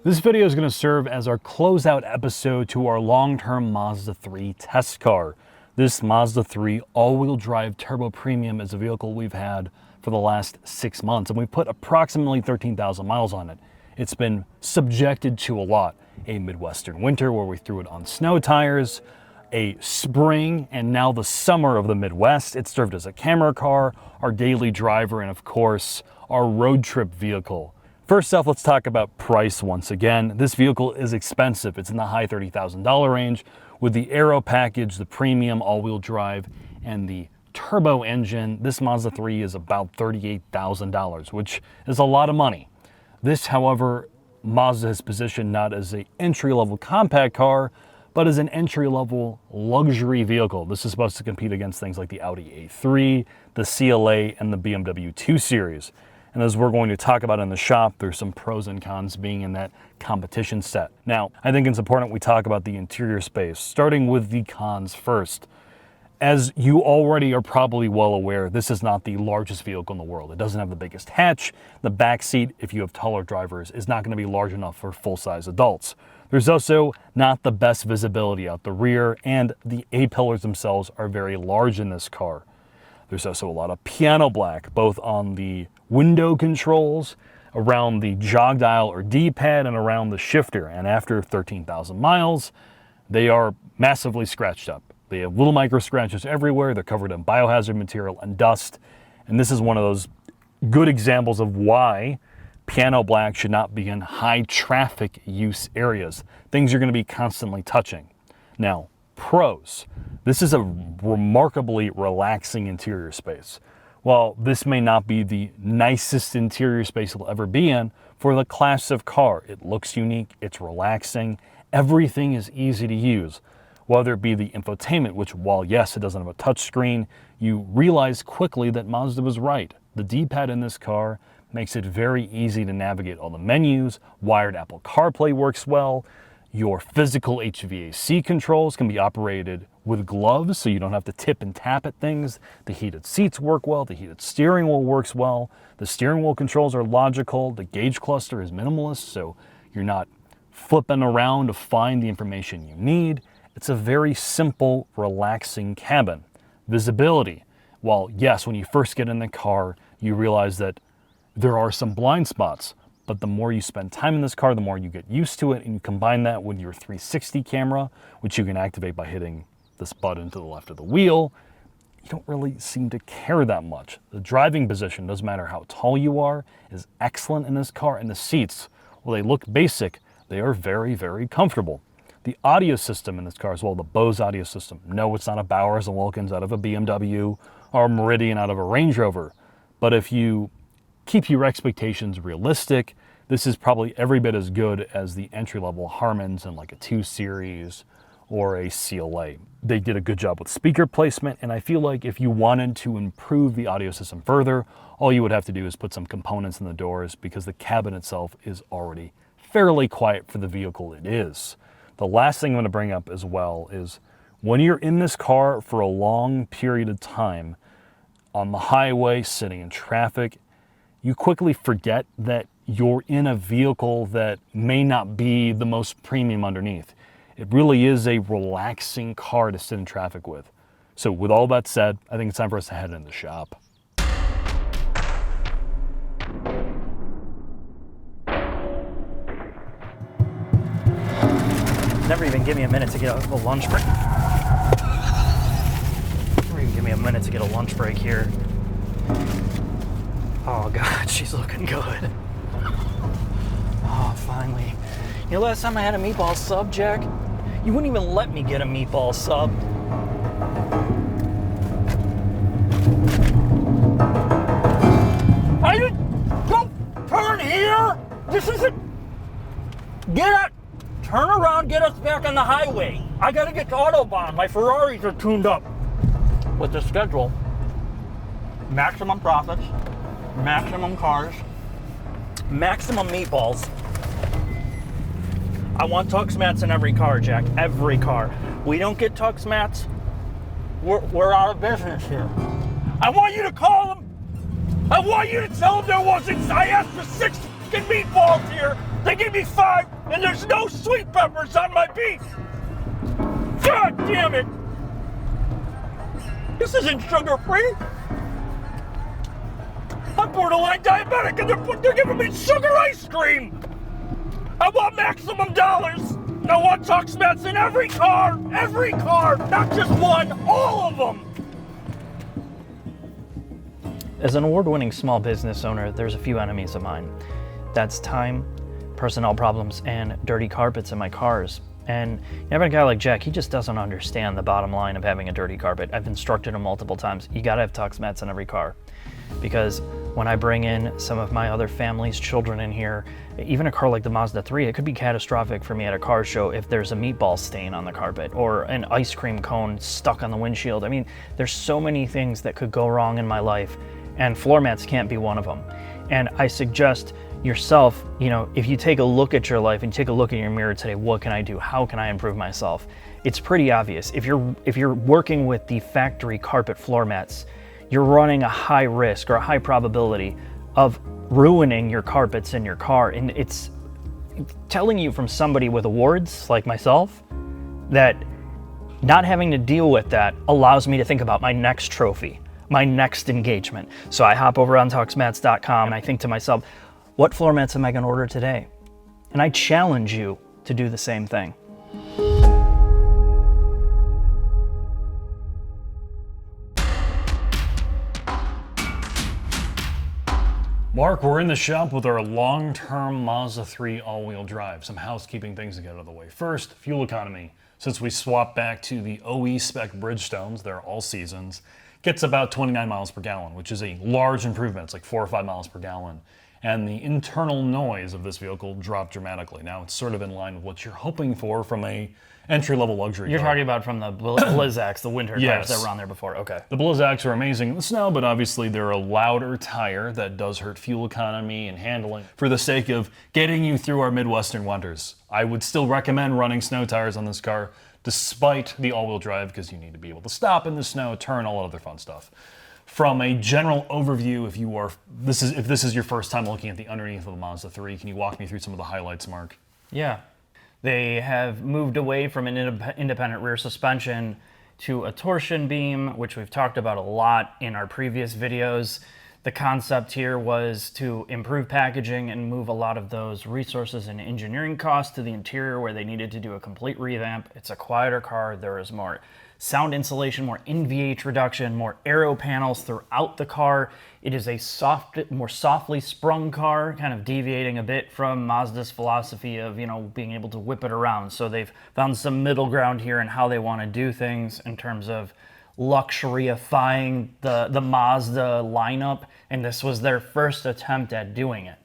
This video is going to serve as our closeout episode to our long-term Mazda 3 test car. This Mazda 3 all-wheel drive turbo premium is a vehicle we've had for the last 6 months, and we put approximately 13,000 miles on it. It's been subjected to a lot. A Midwestern winter where we threw it on snow tires, a spring, and now the summer of the Midwest. It served as a camera car, our daily driver, and of course, our road trip vehicle. First off, let's talk about price once again. This vehicle is expensive. It's in the high $30,000 range with the Aero package, the premium all-wheel drive, and the turbo engine. This Mazda 3 is about $38,000, which is a lot of money. This, however, Mazda has positioned not as an entry-level compact car, but as an entry-level luxury vehicle. This is supposed to compete against things like the Audi A3, the CLA, and the BMW 2 Series. And as we're going to talk about in the shop, there's some pros and cons being in that competition set. Now, I think it's important we talk about the interior space, starting with the cons first. As you already are probably well aware, this is not the largest vehicle in the world. It doesn't have the biggest hatch. The back seat, if you have taller drivers, is not going to be large enough for full-size adults. There's also not the best visibility out the rear, and the A-pillars themselves are very large in this car. There's also a lot of piano black, both on the window controls, around the jog dial or D-pad, and around the shifter. And after 13,000 miles, they are massively scratched up. They have little micro scratches everywhere. They're covered in biohazard material and dust. And this is one of those good examples of why piano black should not be in high traffic use areas. Things you're going to be constantly touching. Now, pros. This is a remarkably relaxing interior space. While this may not be the nicest interior space it'll ever be in, for the class of car, it looks unique, it's relaxing, everything is easy to use. Whether it be the infotainment, which while yes, it doesn't have a touchscreen, you realize quickly that Mazda was right. The D-pad in this car makes it very easy to navigate all the menus. Wired Apple CarPlay works well. Your physical HVAC controls can be operated with gloves, so you don't have to tip and tap at things. The heated seats work well. The heated steering wheel works well. The steering wheel controls are logical. The gauge cluster is minimalist, so you're not flipping around to find the information you need. It's a very simple, relaxing cabin. Visibility. While yes, when you first get in the car, you realize that there are some blind spots, but the more you spend time in this car, the more you get used to it, and you combine that with your 360 camera, which you can activate by hitting this button to the left of the wheel, you don't really seem to care that much. The driving position, doesn't matter how tall you are, is excellent in this car, and the seats, while they look basic, they are very, very comfortable. The audio system in this car as well, the Bose audio system. No, it's not a Bowers & Wilkins out of a BMW or a Meridian out of a Range Rover. But if you keep your expectations realistic, this is probably every bit as good as the entry-level Harmans in like a 2 Series or a CLA. They did a good job with speaker placement, and I feel like if you wanted to improve the audio system further, all you would have to do is put some components in the doors because the cabin itself is already fairly quiet for the vehicle it is. The last thing I'm going to bring up as well is when you're in this car for a long period of time on the highway, sitting in traffic, you quickly forget that you're in a vehicle that may not be the most premium underneath. It really is a relaxing car to sit in traffic with. So with all that said, I think it's time for us to head into the shop. Never even give me a minute to get a lunch break. Never even give me a minute to get a lunch break here. Oh God, she's looking good. Oh, finally. You know, last time I had a meatball sub, Jack, you wouldn't even let me get a meatball sub. I didn't, don't turn here! This isn't, get out, turn around, get us back on the highway. I gotta get to Autobahn, my Ferraris are tuned up. With the schedule, maximum profits, maximum cars, maximum meatballs. I want TuxMats in every car, Jack. Every car. We don't get TuxMats, we're out of business here. I want you to call them. I want you to tell them there wasn't. I asked for 6 fucking meatballs here. They give me 5, and there's no sweet peppers on my beef. God damn it. This isn't sugar-free. I'm borderline diabetic, and they're giving me sugar ice cream. I want maximum dollars. I want TuxMats in every car, not just one, all of them. As an award-winning small business owner, there's a few enemies of mine. That's time, personnel problems, and dirty carpets in my cars. And having a guy like Jack, he just doesn't understand the bottom line of having a dirty carpet. I've instructed him multiple times, you gotta have TuxMats in every car. Because when I bring in some of my other family's children in here, even a car like the Mazda 3, it could be catastrophic for me at a car show if there's a meatball stain on the carpet or an ice cream cone stuck on the windshield. I mean, there's so many things that could go wrong in my life, and floor mats can't be one of them. And I suggest yourself, if you take a look at your life and take a look in your mirror today, what can I do? How can I improve myself? It's pretty obvious. If you're working with the factory carpet floor mats, you're running a high risk or a high probability of ruining your carpets in your car. And it's telling you from somebody with awards like myself that not having to deal with that allows me to think about my next trophy, my next engagement. So I hop over on TuxMats.com and I think to myself, what floor mats am I gonna order today? And I challenge you to do the same thing. Mark, we're in the shop with our long-term Mazda 3 all-wheel drive. Some housekeeping things to get out of the way. First, fuel economy. Since we swapped back to the OE spec Bridgestones, they're all seasons, gets about 29 miles per gallon, which is a large improvement. It's like 4 or 5 miles per gallon. And the internal noise of this vehicle dropped dramatically. Now it's sort of in line with what you're hoping for from a entry-level luxury You're car. talking about from the Blizzaks, the winter Yes. tires that were on there before. Okay. The Blizzaks are amazing in the snow, but obviously they're a louder tire that does hurt fuel economy and handling. For the sake of getting you through our Midwestern winters, I would still recommend running snow tires on this car, despite the all-wheel drive, because you need to be able to stop in the snow, turn, all that other fun stuff. From a general overview, if this is your first time looking at the underneath of the Mazda 3, can you walk me through some of the highlights, Mark? Yeah. They have moved away from an independent rear suspension to a torsion beam, which we've talked about a lot in our previous videos. The concept here was to improve packaging and move a lot of those resources and engineering costs to the interior where they needed to do a complete revamp. It's a quieter car. There is more sound insulation, more NVH reduction, more aero panels throughout the car. It is a more softly sprung car, kind of deviating a bit from Mazda's philosophy of, being able to whip it around. So they've found some middle ground here in how they want to do things in terms of luxuryifying the Mazda lineup, and this was their first attempt at doing it.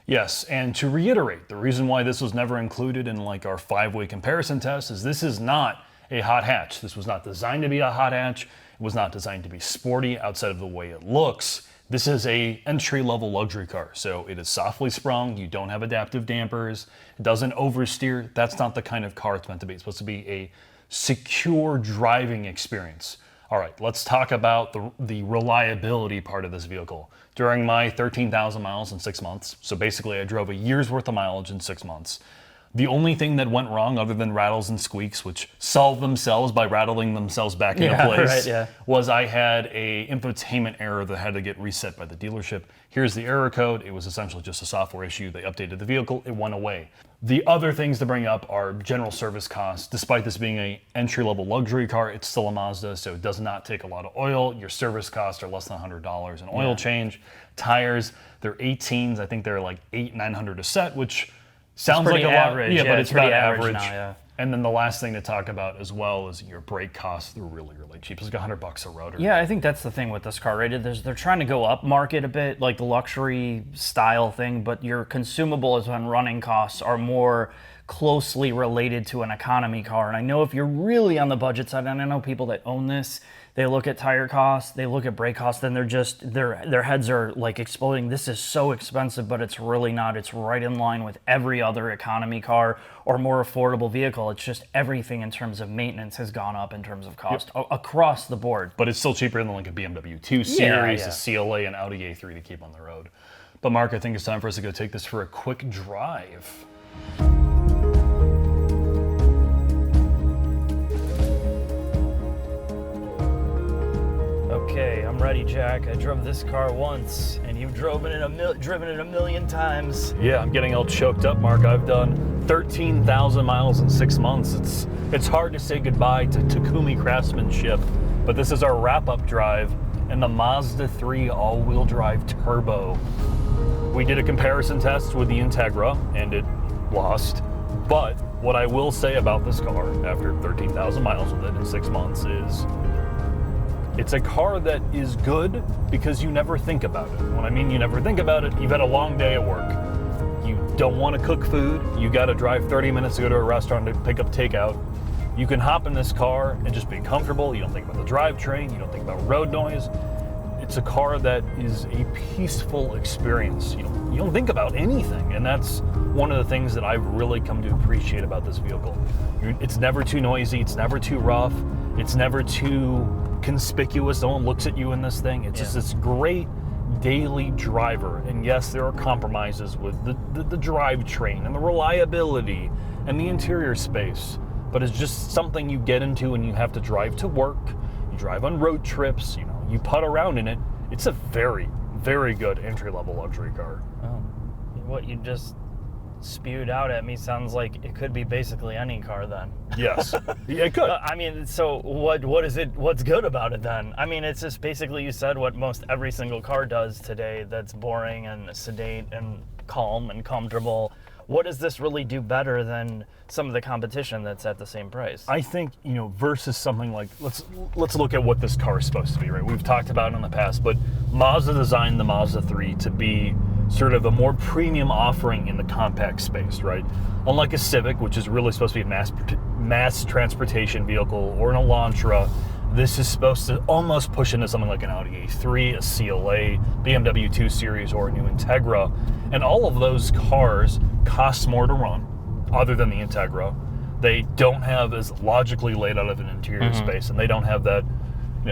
Yes, and to reiterate, the reason why this was never included in like our 5-way comparison test is this is not a hot hatch. This was not designed to be a hot hatch. It was not designed to be sporty outside of the way it looks. This is a entry-level luxury car, so it is softly sprung. You don't have adaptive dampers. It doesn't oversteer. That's not the kind of car it's meant to be. It's supposed to be a secure driving experience. All right, let's talk about the reliability part of this vehicle. During my 13,000 miles in 6 months, so basically I drove a year's worth of mileage in 6 months, the only thing that went wrong, other than rattles and squeaks, which solved themselves by rattling themselves back into place, was I had a infotainment error that had to get reset by the dealership. Here's the error code. It was essentially just a software issue. They updated the vehicle. It went away. The other things to bring up are general service costs. Despite this being an entry-level luxury car, it's still a Mazda, so it does not take a lot of oil. Your service costs are less than $100 in oil change. Tires, they're 18s. I think they're like $800-900 a set, which sounds like a average. lot. Yeah, but it's pretty about average. now, yeah. And then the last thing to talk about as well is your brake costs. They're really, really cheap. It's like $100 a rotary. Yeah, I think that's the thing with this car, right? They're trying to go up market a bit, like the luxury style thing, but your consumables and running costs are more closely related to an economy car. And I know if you're really on the budget side, and I know people that own this, they look at tire costs, they look at brake costs, then their heads are like exploding. This is so expensive, but it's really not. It's right in line with every other economy car or more affordable vehicle. It's just everything in terms of maintenance has gone up in terms of cost across the board. But it's still cheaper than like a BMW 2 Series, a CLA, and Audi A3 to keep on the road. But Mark, I think it's time for us to go take this for a quick drive. Okay, I'm ready, Jack. I drove this car once, and you've driven it a million times. Yeah, I'm getting all choked up, Mark. I've done 13,000 miles in 6 months. It's hard to say goodbye to Takumi craftsmanship, but this is our wrap-up drive in the Mazda 3 all-wheel drive turbo. We did a comparison test with the Integra, and it lost. But what I will say about this car, after 13,000 miles with it in 6 months, is it's a car that is good because you never think about it. When I mean you never think about it, you've had a long day at work. You don't want to cook food. You got to drive 30 minutes to go to a restaurant to pick up takeout. You can hop in this car and just be comfortable. You don't think about the drivetrain. You don't think about road noise. It's a car that is a peaceful experience. You don't think about anything, and that's one of the things that I've really come to appreciate about this vehicle. It's never too noisy. It's never too rough. It's never too conspicuous. No one looks at you in this thing. It's just this great daily driver. And yes, there are compromises with the drivetrain and the reliability and the interior space, but it's just something you get into when you have to drive to work, you drive on road trips, you putt around in it. It's a very, very good entry-level luxury car. Oh, what you just spewed out at me sounds like it could be basically any car then. Yes, yeah, it could. I mean, so what is it? What's good about it then? I mean, it's just basically you said what most every single car does today. That's boring and sedate and calm and comfortable. What does this really do better than some of the competition that's at the same price? I think, versus something like, let's look at what this car is supposed to be, right? We've talked about it in the past, but Mazda designed the Mazda 3 to be sort of a more premium offering in the compact space, right? Unlike a Civic, which is really supposed to be a mass transportation vehicle, or an Elantra, this is supposed to almost push into something like an Audi A3, a CLA, BMW 2 Series, or a new Integra. And all of those cars cost more to run, other than the Integra. They don't have as logically laid out of an interior space, and they don't have that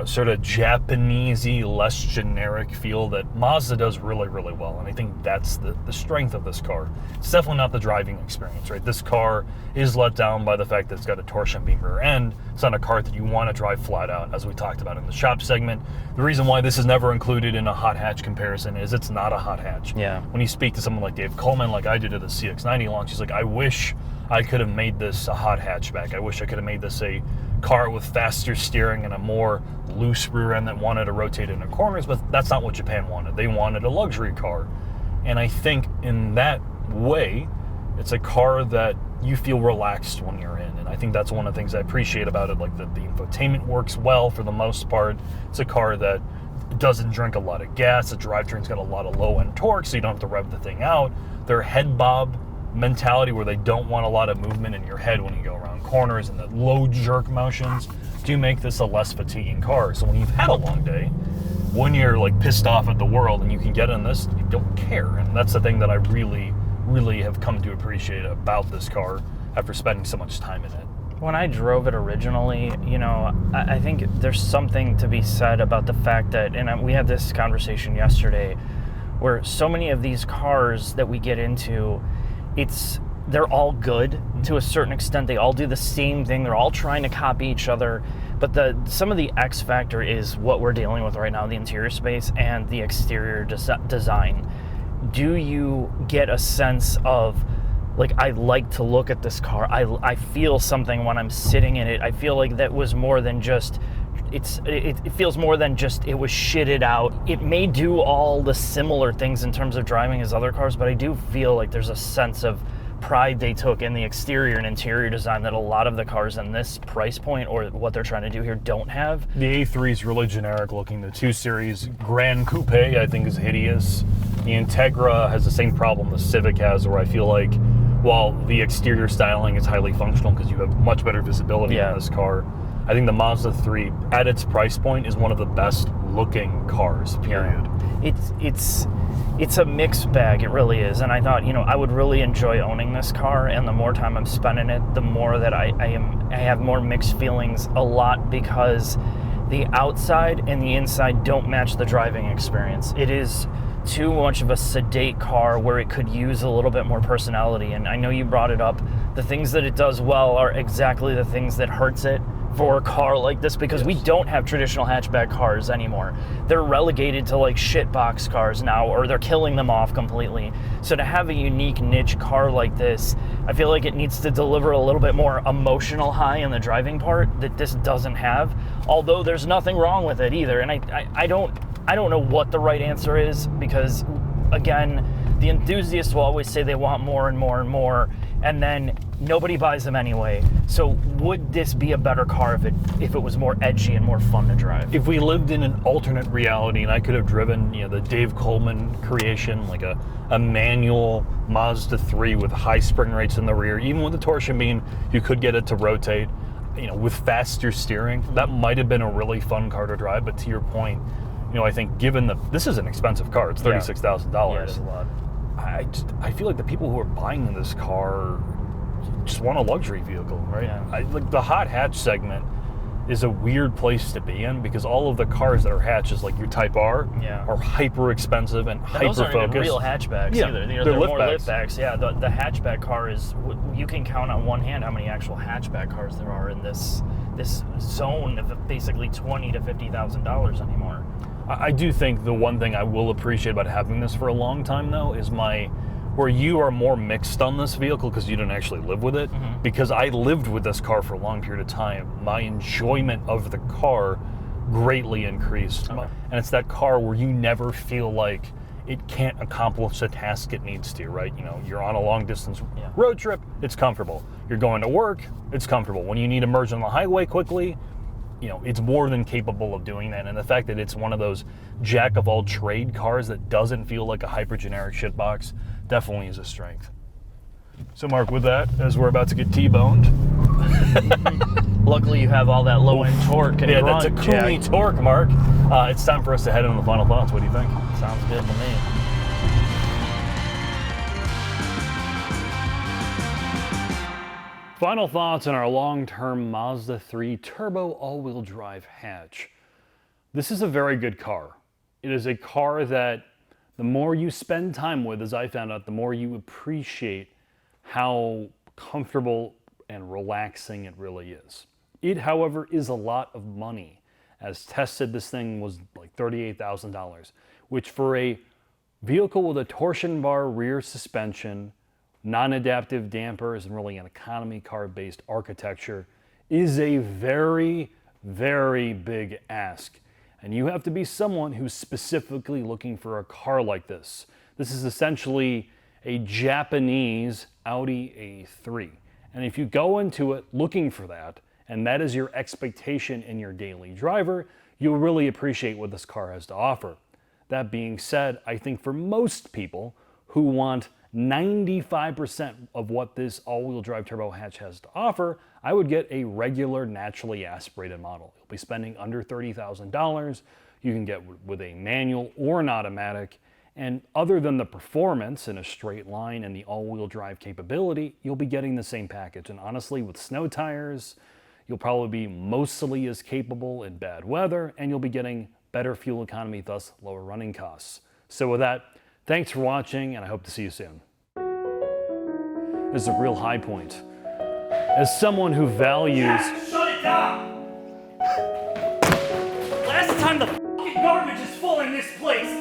sort of Japanesey, less generic feel that Mazda does really, really well. And I think that's the strength of this car. It's definitely not the driving experience, right? This car is let down by the fact that it's got a torsion beam rear end. It's not a car that you want to drive flat out, as we talked about in the shop segment. The reason why this is never included in a hot hatch comparison is it's not a hot hatch. Yeah. When you speak to someone like Dave Coleman, like I did at the CX-90 launch, he's like, I wish I could have made this a hot hatchback. I wish I could have made this a car with faster steering and a more loose rear end that wanted to rotate into corners, but that's not what Japan wanted. They wanted a luxury car. And I think in that way, it's a car that you feel relaxed when you're in. And I think that's one of the things I appreciate about it, like the infotainment works well for the most part. It's a car that doesn't drink a lot of gas. The drivetrain's got a lot of low-end torque, so you don't have to rev the thing out. Their head bob mentality, where they don't want a lot of movement in your head when you go around corners, and the low jerk motions do make this a less fatiguing car. So when you've had a long day, when you're like pissed off at the world and you can get in this, you don't care. And that's the thing that I really, really have come to appreciate about this car after spending so much time in it. When I drove it originally, I think there's something to be said about the fact that, and we had this conversation yesterday, where so many of these cars that we get into, they're all good to a certain extent. They all do the same thing. They're all trying to copy each other. But some of the X factor is what we're dealing with right now, the interior space and the exterior design. Do you get a sense of, like, I like to look at this car. I feel something when I'm sitting in it. I feel like that was more than just, it feels more than just it was shitted out. It may do all the similar things in terms of driving as other cars, but I do feel like there's a sense of pride they took in the exterior and interior design that a lot of the cars in this price point, or what they're trying to do here, don't have. The A3 is really generic looking. The 2 Series Grand Coupe, I think, is hideous. The Integra has the same problem the Civic has, where I feel like while the exterior styling is highly functional because you have much better visibility in this car, I think the Mazda 3, at its price point, is one of the best looking cars, period. It's a mixed bag, it really is. And I thought, I would really enjoy owning this car, and the more time I'm spending it, the more that I have more mixed feelings, a lot because the outside and the inside don't match the driving experience. It is too much of a sedate car where it could use a little bit more personality. And I know you brought it up. The things that it does well are exactly the things that hurts it for a car like this, because we don't have traditional hatchback cars anymore. They're relegated to like shit box cars now, or they're killing them off completely. So to have a unique niche car like this, I feel like it needs to deliver a little bit more emotional high in the driving part that this doesn't have, although there's nothing wrong with it either. And I don't know what the right answer is, because again, the enthusiasts will always say they want more and more and more, and then nobody buys them anyway. So would this be a better car if it was more edgy and more fun to drive? If we lived in an alternate reality and I could have driven, the Dave Coleman creation, like a manual Mazda 3 with high spring rates in the rear, even with the torsion beam, you could get it to rotate, with faster steering. That might have been a really fun car to drive. But to your point, I think given this is an expensive car, it's $36,000. Yeah, it is a lot. I feel like the people who are buying this car just want a luxury vehicle, right? Yeah. Like the hot hatch segment is a weird place to be in, because all of the cars that are hatches, like your Type R, are hyper expensive and hyper those aren't focused. Even real hatchbacks either. They're more liftbacks. liftbacks. Yeah, the hatchback car is, you can count on one hand how many actual hatchback cars there are in this zone of basically $20,000 to $50,000 anymore. I do think the one thing I will appreciate about having this for a long time, though, is where you are more mixed on this vehicle because you didn't actually live with it. Because I lived with this car for a long period of time, my enjoyment of the car greatly increased. Okay. And it's that car where you never feel like it can't accomplish the task it needs to, right? You're on a long distance road trip, it's comfortable. You're going to work, it's comfortable. When you need to merge on the highway quickly, it's more than capable of doing that. And the fact that it's one of those jack of all trade cars that doesn't feel like a hyper generic shitbox definitely is a strength. So Mark, with that, as we're about to get T-boned. Luckily you have all that low end torque and that's a Kumi torque, Mark. It's time for us to head into the final thoughts. What do you think? Sounds good to me. Final thoughts on our long-term Mazda 3 turbo all-wheel drive hatch. This is a very good car. It is a car that the more you spend time with, as I found out, the more you appreciate how comfortable and relaxing it really is. It, however, is a lot of money. As tested, this thing was like $38,000, which for a vehicle with a torsion bar rear suspension, non-adaptive dampers, and really an economy car-based architecture is a very, very big ask. And you have to be someone who's specifically looking for a car like this. This is essentially a Japanese Audi A3. And if you go into it looking for that, and that is your expectation in your daily driver, you'll really appreciate what this car has to offer. That being said, I think for most people who want 95% of what this all-wheel drive turbo hatch has to offer, I would get a regular naturally aspirated model. You'll be spending under $30,000. You can get with a manual or an automatic, and other than the performance in a straight line and the all-wheel drive capability, you'll be getting the same package. And honestly, with snow tires, you'll probably be mostly as capable in bad weather, and you'll be getting better fuel economy, thus lower running costs. So with that, thanks for watching, and I hope to see you soon. This is a real high point. As someone who values... Shut it down! Last time the fucking garbage is full in this place.